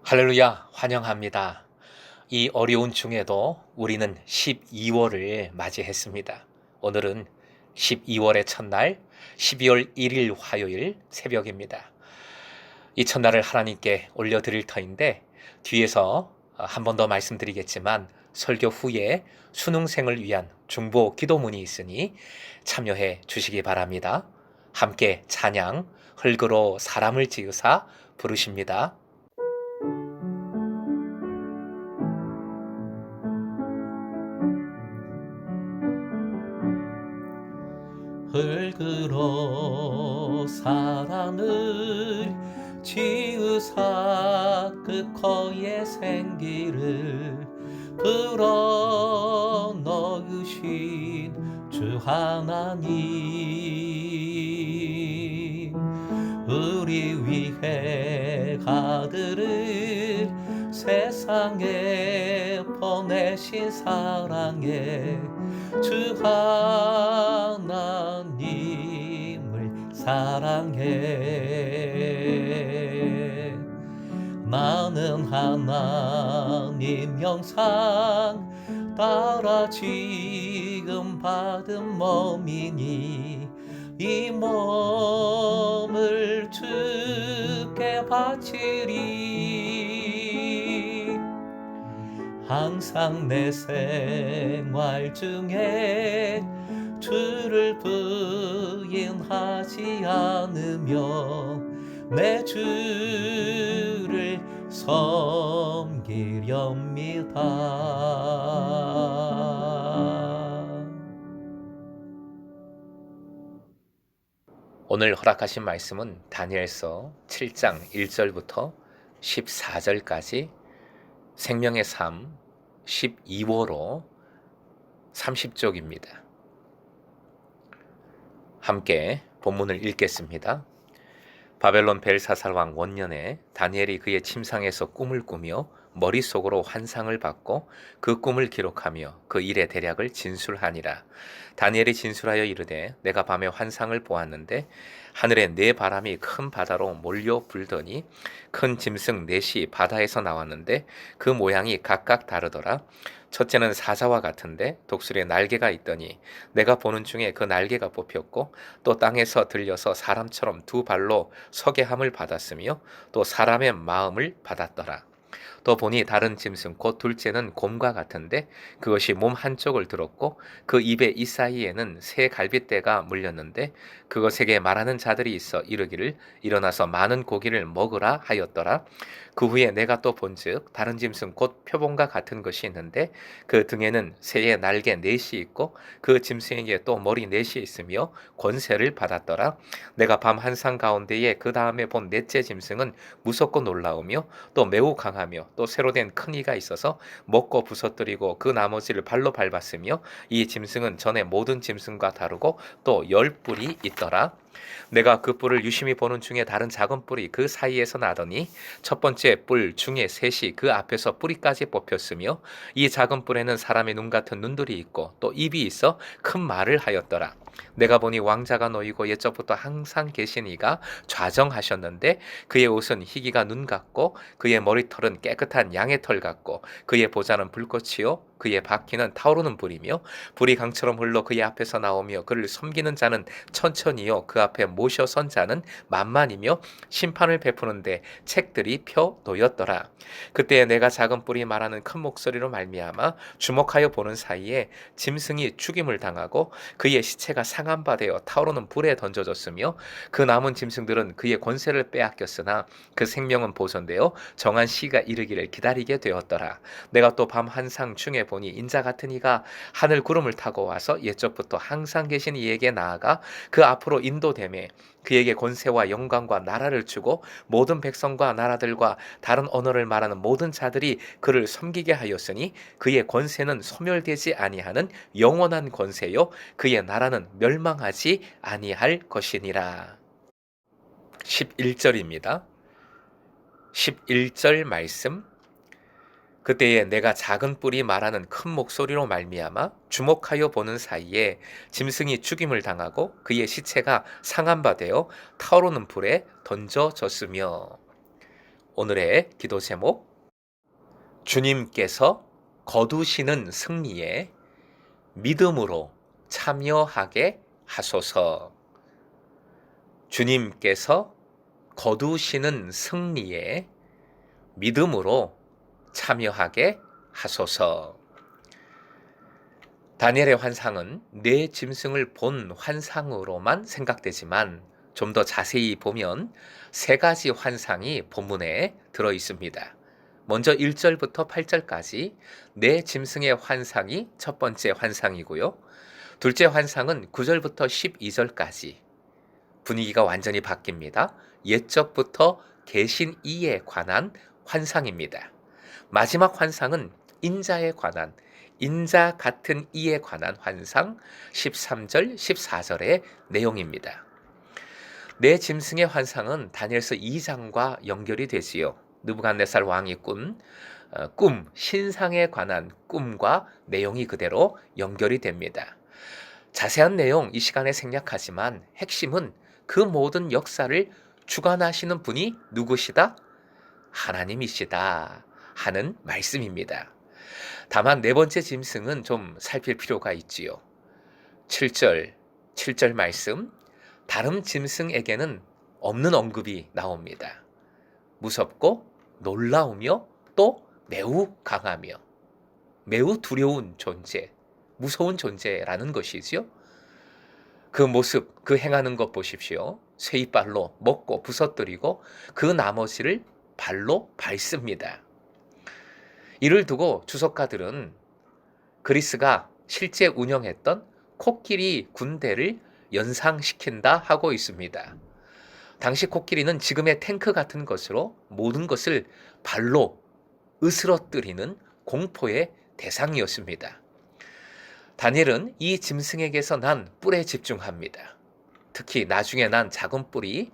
할렐루야, 환영합니다. 이 어려운 중에도 우리는 12월을 맞이했습니다. 오늘은 12월의 첫날, 12월 1일 화요일 새벽입니다. 이 첫날을 하나님께 올려드릴 터인데, 뒤에서 한 번 더 말씀드리겠지만, 설교 후에 수능생을 위한 중보 기도문이 있으니 참여해 주시기 바랍니다. 함께 찬양, 흙으로 사람을 지으사 부르십니다. 흙으로 사람을 지으사 그 거의 생기를 불어넣으신 주 하나님, 우리 위해 아들을 세상에 보내신 사랑의 주 하나님을 사랑해. 나는 하나님 영상 따라 지금 받은 몸이니 이 몸을 주께 바치리. 항상 내 생활 중에 주를 부인하지 않으며 내 주를 섬기렵니다. 오늘 허락하신 말씀은 다니엘서 7장 1절부터 14절까지, 생명의 삶 12호로 30쪽입니다. 함께 본문을 읽겠습니다. 바벨론 벨사살 왕 원년에 다니엘이 그의 침상에서 꿈을 꾸며 머릿속으로 환상을 받고 그 꿈을 기록하며 그 일의 대략을 진술하니라. 다니엘이 진술하여 이르되, 내가 밤에 환상을 보았는데 하늘에 네 바람이 큰 바다로 몰려 불더니 큰 짐승 넷이 바다에서 나왔는데 그 모양이 각각 다르더라. 첫째는 사자와 같은데 독수리에 날개가 있더니 내가 보는 중에 그 날개가 뽑혔고, 또 땅에서 들려서 사람처럼 두 발로 서게 함을 받았으며 또 사람의 마음을 받았더라. 또 보니 다른 짐승 곧 둘째는 곰과 같은데 그것이 몸 한쪽을 들었고 그 입의 이 사이에는 새 갈빗대가 물렸는데 그것에게 말하는 자들이 있어 이르기를 일어나서 많은 고기를 먹으라 하였더라. 그 후에 내가 또 본즉 다른 짐승 곧 표범과 같은 것이 있는데 그 등에는 새의 날개 넷이 있고 그 짐승에게 또 머리 넷이 있으며 권세를 받았더라. 내가 밤 한상 가운데에 그 다음에 본 넷째 짐승은 무섭고 놀라우며 또 매우 강하며 또 새로 된 큰 이가 있어서 먹고 부서뜨리고 그 나머지를 발로 밟았으며 이 짐승은 전에 모든 짐승과 다르고 또 10뿔이 있더라. 내가 그 뿔을 유심히 보는 중에 다른 작은 뿔이 그 사이에서 나더니 첫 번째 뿔 중에 셋이 그 앞에서 뿌리까지 뽑혔으며 이 작은 뿔에는 사람의 눈 같은 눈들이 있고 또 입이 있어 큰 말을 하였더라. 내가 보니 왕자가 놓이고 옛적부터 항상 계신 이가 좌정하셨는데 그의 옷은 희기가 눈 같고 그의 머리털은 깨끗한 양의 털 같고 그의 보좌는 불꽃이요 그의 바퀴는 타오르는 불이며 불이 강처럼 흘러 그의 앞에서 나오며 그를 섬기는 자는 천천히요 그 앞에 모셔 선 자는 만만이며 심판을 베푸는데 책들이 펴 놓였더라. 그때 내가 작은 뿔이 말하는 큰 목소리로 말미암아 주목하여 보는 사이에 짐승이 죽임을 당하고 그의 시체가 상한 바 되어 타오르는 불에 던져졌으며 그 남은 짐승들은 그의 권세를 빼앗겼으나 그 생명은 보존되어 정한 시가 이르기를 기다리게 되었더라. 내가 또 밤 한상 중에 보니 인자 같은 이가 하늘 구름을 타고 와서 옛적부터 항상 계신 이에게 나아가 그 앞으로 인도되매 그에게 권세와 영광과 나라를 주고 모든 백성과 나라들과 다른 언어를 말하는 모든 자들이 그를 섬기게 하였으니 그의 권세는 소멸되지 아니하는 영원한 권세요 그의 나라는 멸망하지 아니할 것이니라. 11절입니다. 11절 말씀. 그때에 내가 작은 뿔이 말하는 큰 목소리로 말미암아 주목하여 보는 사이에 짐승이 죽임을 당하고 그의 시체가 상한 바 되어 타오르는 불에 던져졌으며. 오늘의 기도 제목, 주님께서 거두시는 승리에 믿음으로 참여하게 하소서. 주님께서 거두시는 승리에 믿음으로 참여하게 하소서. 다니엘의 환상은 네 짐승을 본 환상으로만 생각되지만 좀 더 자세히 보면 세 가지 환상이 본문에 들어 있습니다. 먼저 1절부터 8절까지 네 짐승의 환상이 첫 번째 환상이고요. 둘째 환상은 9절부터 12절까지 분위기가 완전히 바뀝니다. 옛적부터 계신 이에 관한 환상입니다. 마지막 환상은 인자에 관한, 인자 같은 이에 관한 환상 13절, 14절의 내용입니다. 네 짐승의 환상은 다니엘서 2장과 연결이 되지요. 느부갓네살 왕이 꾼 신상에 관한 꿈과 내용이 그대로 연결이 됩니다. 자세한 내용 이 시간에 생략하지만 핵심은 그 모든 역사를 주관하시는 분이 누구시다? 하나님이시다 하는 말씀입니다. 다만 네 번째 짐승은 좀 살필 필요가 있지요. 7절 말씀, 다른 짐승에게는 없는 언급이 나옵니다. 무섭고 놀라우며 또 매우 강하며 매우 두려운 존재, 무서운 존재라는 것이지요. 그 모습, 그 행하는 것 보십시오. 쇠이발로 먹고 부서뜨리고 그 나머지를 발로 밟습니다. 이를 두고 주석가들은 그리스가 실제 운영했던 코끼리 군대를 연상시킨다 하고 있습니다. 당시 코끼리는 지금의 탱크 같은 것으로 모든 것을 발로 으스러뜨리는 공포의 대상이었습니다. 다니엘은 이 짐승에게서 난 뿔에 집중합니다. 특히 나중에 난 작은 뿔이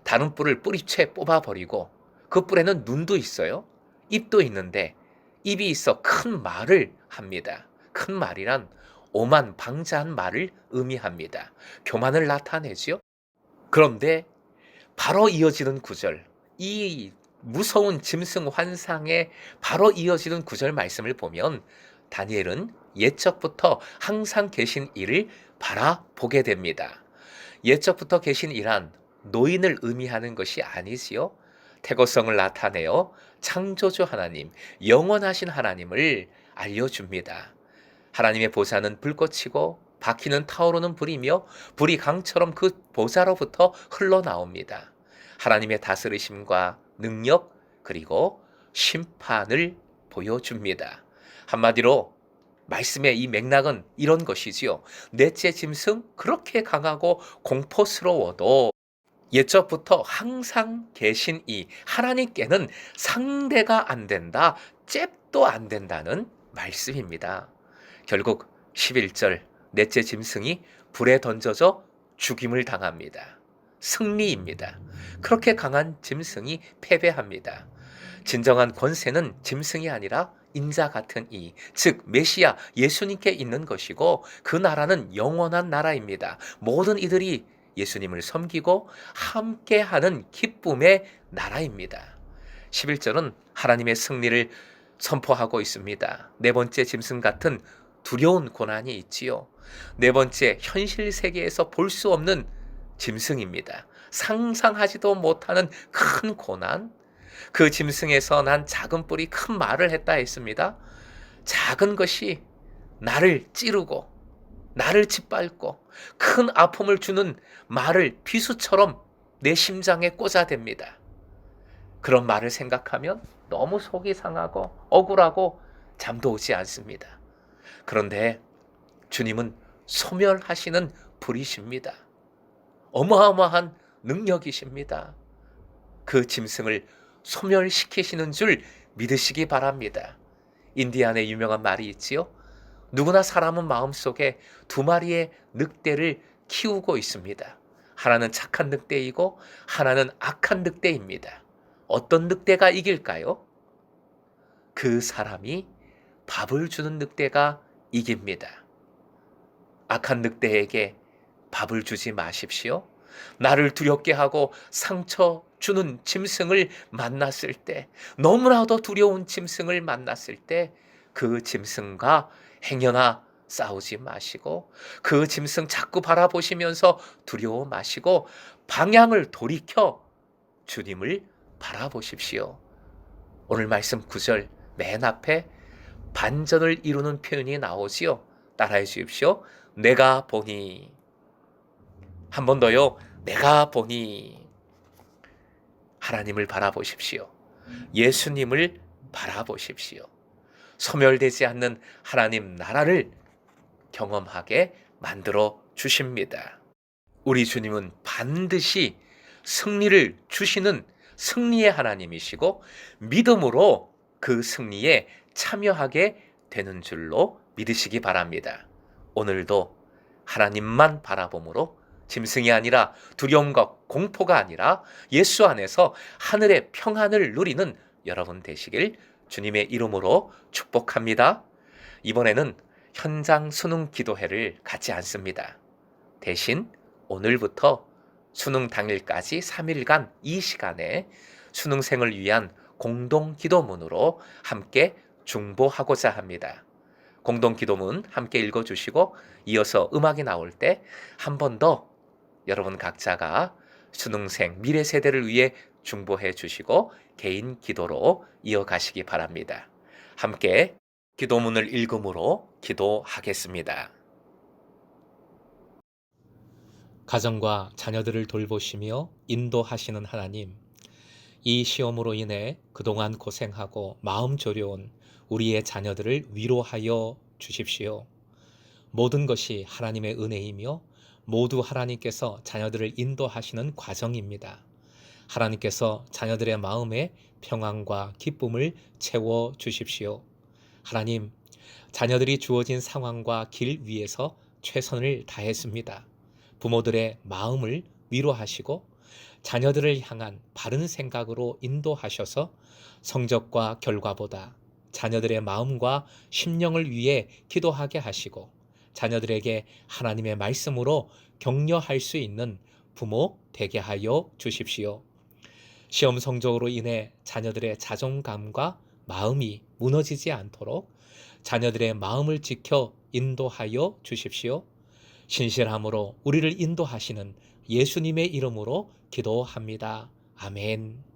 다른 뿔을 뿌리채 뽑아버리고 그 뿔에는 눈도 있어요. 입도 있는데 입이 있어 큰 말을 합니다. 큰 말이란 오만방자한 말을 의미합니다. 교만을 나타내지요. 그런데 바로 이어지는 구절, 이 무서운 짐승 환상에 바로 이어지는 구절 말씀을 보면 다니엘은 옛적부터 항상 계신 이를 바라보게 됩니다. 옛적부터 계신 이란 노인을 의미하는 것이 아니지요. 태고성을 나타내어 창조주 하나님, 영원하신 하나님을 알려줍니다. 하나님의 보좌는 불꽃이고 바퀴는 타오르는 불이며 불이 강처럼 그 보좌로부터 흘러나옵니다. 하나님의 다스리심과 능력 그리고 심판을 보여줍니다. 한마디로 말씀의 이 맥락은 이런 것이지요. 넷째 짐승 그렇게 강하고 공포스러워도 옛적부터 항상 계신 이 하나님께는 상대가 안 된다, 잽도 안 된다는 말씀입니다. 결국 11절 넷째 짐승이 불에 던져져 죽임을 당합니다. 승리입니다. 그렇게 강한 짐승이 패배합니다. 진정한 권세는 짐승이 아니라 인자 같은 이, 즉 메시아 예수님께 있는 것이고 그 나라는 영원한 나라입니다. 모든 이들이 예수님을 섬기고 함께하는 기쁨의 나라입니다. 11절은 하나님의 승리를 선포하고 있습니다. 네 번째 짐승 같은 두려운 고난이 있지요. 네 번째 현실 세계에서 볼 수 없는 짐승입니다. 상상하지도 못하는 큰 고난. 그 짐승에서 난 작은 뿔이 큰 말을 했다 했습니다. 작은 것이 나를 찌르고 나를 짓밟고 큰 아픔을 주는 말을 비수처럼 내 심장에 꽂아댑니다. 그런 말을 생각하면 너무 속이 상하고 억울하고 잠도 오지 않습니다. 그런데 주님은 소멸하시는 불이십니다. 어마어마한 능력이십니다. 그 짐승을 소멸시키시는 줄 믿으시기 바랍니다. 인디안의 유명한 말이 있지요. 누구나 사람은 마음속에 두 마리의 늑대를 키우고 있습니다. 하나는 착한 늑대이고 하나는 악한 늑대입니다. 어떤 늑대가 이길까요? 그 사람이 밥을 주는 늑대가 이깁니다. 악한 늑대에게 밥을 주지 마십시오. 나를 두렵게 하고 상처 주는 짐승을 만났을 때, 너무나도 두려운 짐승을 만났을 때 그 짐승과 행여나 싸우지 마시고 그 짐승 자꾸 바라보시면서 두려워 마시고 방향을 돌이켜 주님을 바라보십시오. 오늘 말씀 9절 맨 앞에 반전을 이루는 표현이 나오지요. 따라해 주십시오. 내가 보니. 한 번 더요. 내가 보니. 하나님을 바라보십시오. 예수님을 바라보십시오. 소멸되지 않는 하나님 나라를 경험하게 만들어 주십니다. 우리 주님은 반드시 승리를 주시는 승리의 하나님이시고 믿음으로 그 승리에 참여하게 되는 줄로 믿으시기 바랍니다. 오늘도 하나님만 바라봄으로 짐승이 아니라 두려움과 공포가 아니라 예수 안에서 하늘의 평안을 누리는 여러분 되시길 주님의 이름으로 축복합니다. 이번에는 현장 수능 기도회를 갖지 않습니다. 대신 오늘부터 수능 당일까지 3일간 이 시간에 수능생을 위한 공동 기도문으로 함께 중보하고자 합니다. 공동 기도문 함께 읽어주시고 이어서 음악이 나올 때 한 번 더 여러분 각자가 수능생 미래 세대를 위해 중보해 주시고 개인 기도로 이어가시기 바랍니다. 함께 기도문을 읽음으로 기도하겠습니다. 가정과 자녀들을 돌보시며 인도하시는 하나님, 이 시험으로 인해 그동안 고생하고 마음 졸여온 우리의 자녀들을 위로하여 주십시오. 모든 것이 하나님의 은혜이며 모두 하나님께서 자녀들을 인도하시는 과정입니다. 하나님께서 자녀들의 마음에 평안과 기쁨을 채워 주십시오. 하나님, 자녀들이 주어진 상황과 길 위에서 최선을 다했습니다. 부모들의 마음을 위로하시고 자녀들을 향한 바른 생각으로 인도하셔서 성적과 결과보다 자녀들의 마음과 심령을 위해 기도하게 하시고 자녀들에게 하나님의 말씀으로 격려할 수 있는 부모 되게 하여 주십시오. 시험 성적으로 인해 자녀들의 자존감과 마음이 무너지지 않도록 자녀들의 마음을 지켜 인도하여 주십시오. 신실함으로 우리를 인도하시는 예수님의 이름으로 기도합니다. 아멘.